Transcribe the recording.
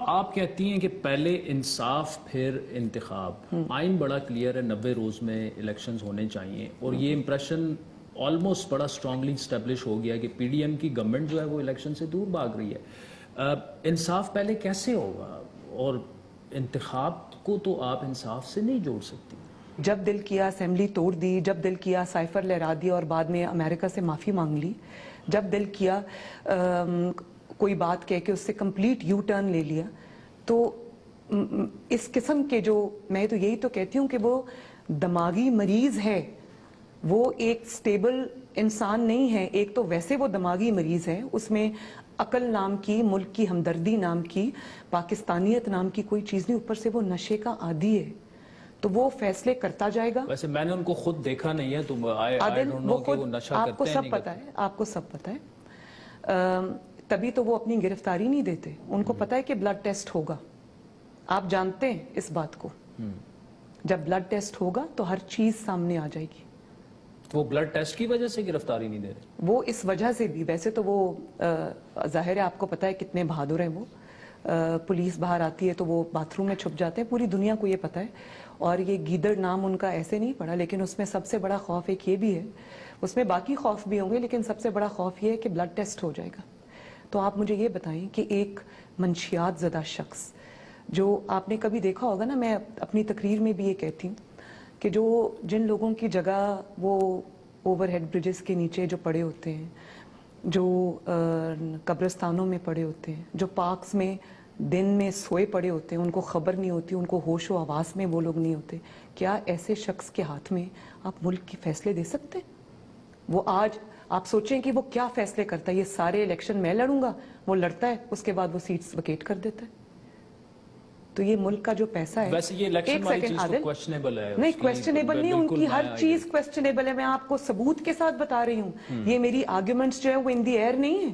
آپ کہتی ہیں کہ پہلے انصاف پھر انتخاب. آئین بڑا کلیئر ہے, 90 روز میں الیکشنز ہونے چاہیے, اور یہ امپریشن آلموسٹ بڑا اسٹرانگلی اسٹیبلش ہو گیا کہ پی ڈی ایم کی گورنمنٹ جو ہے وہ الیکشن سے دور بھاگ رہی ہے. انصاف پہلے کیسے ہوگا, اور انتخاب کو تو آپ انصاف سے نہیں جوڑ سکتی. جب دل کیا اسمبلی توڑ دی, جب دل کیا سائفر لہرا دی اور بعد میں امریکہ سے معافی مانگ لی, جب دل کیا کوئی بات کہہ کے اس سے کمپلیٹ یو ٹرن لے لیا, تو اس قسم کے جو, میں تو یہی تو کہتی ہوں کہ وہ دماغی مریض ہے, وہ ایک سٹیبل انسان نہیں ہے. ایک تو ویسے وہ دماغی مریض ہے, اس میں عقل نام کی, ملک کی ہمدردی نام کی, پاکستانیت نام کی کوئی چیز نہیں, اوپر سے وہ نشے کا عادی ہے. تو وہ فیصلے کرتا جائے گا. ویسے میں نے ان کو خود دیکھا نہیں ہے, تو عادل وہ خود, آپ کو سب پتا ہے, آپ کو سب پتا ہے, تبھی تو وہ اپنی گرفتاری نہیں دیتے. ان کو پتا ہے کہ بلڈ ٹیسٹ ہوگا, آپ جانتے ہیں اس بات کو. جب بلڈ ٹیسٹ ہوگا تو ہر چیز سامنے آ جائے گی. وہ بلڈ ٹیسٹ کی وجہ سے گرفتاری نہیں دے رہے؟ وہ اس وجہ سے بھی, ویسے تو وہ ظاہر ہے, آپ کو پتا ہے کتنے بہادر ہیں وہ. پولیس باہر آتی ہے تو وہ باتھ روم میں چھپ جاتے ہیں, پوری دنیا کو یہ پتا ہے. اور یہ گیدڑ نام ان کا ایسے نہیں پڑا, لیکن اس میں سب سے بڑا خوف ایک یہ بھی ہے, اس میں باقی خوف بھی ہوں گے, لیکن سب سے بڑا خوف یہ ہے کہ بلڈ ٹیسٹ ہو جائے گا. تو آپ مجھے یہ بتائیں کہ ایک منشیات زدہ شخص, جو آپ نے کبھی دیکھا ہوگا نا, میں اپنی تقریر میں بھی یہ کہتی ہوں کہ جو جن لوگوں کی جگہ وہ اوور ہیڈ بریجز کے نیچے جو پڑے ہوتے ہیں, جو قبرستانوں میں پڑے ہوتے ہیں, جو پارکس میں دن میں سوئے پڑے ہوتے ہیں, ان کو خبر نہیں ہوتی, ان کو ہوش و حواس میں وہ لوگ نہیں ہوتے, کیا ایسے شخص کے ہاتھ میں آپ ملک کے فیصلے دے سکتے؟ وہ آج آپ سوچیں کہ وہ کیا فیصلے کرتا ہے. یہ سارے الیکشن میں لڑوں گا, وہ لڑتا ہے, اس کے بعد وہ سیٹس ویکیٹ کر دیتا ہے. تو یہ ملک کا جو پیسہ ہے, ویسے یہ الیکشن والی چیز تو کویسچنیبل ہے. نہیں کویسچنیبل نہیں, ان کی ہر چیز کویسچنیبل ہے. میں آپ کو ثبوت کے ساتھ بتا رہی ہوں. یہ میری آرگیومنٹس جو ہے وہ ان دی ایئر نہیں ہے.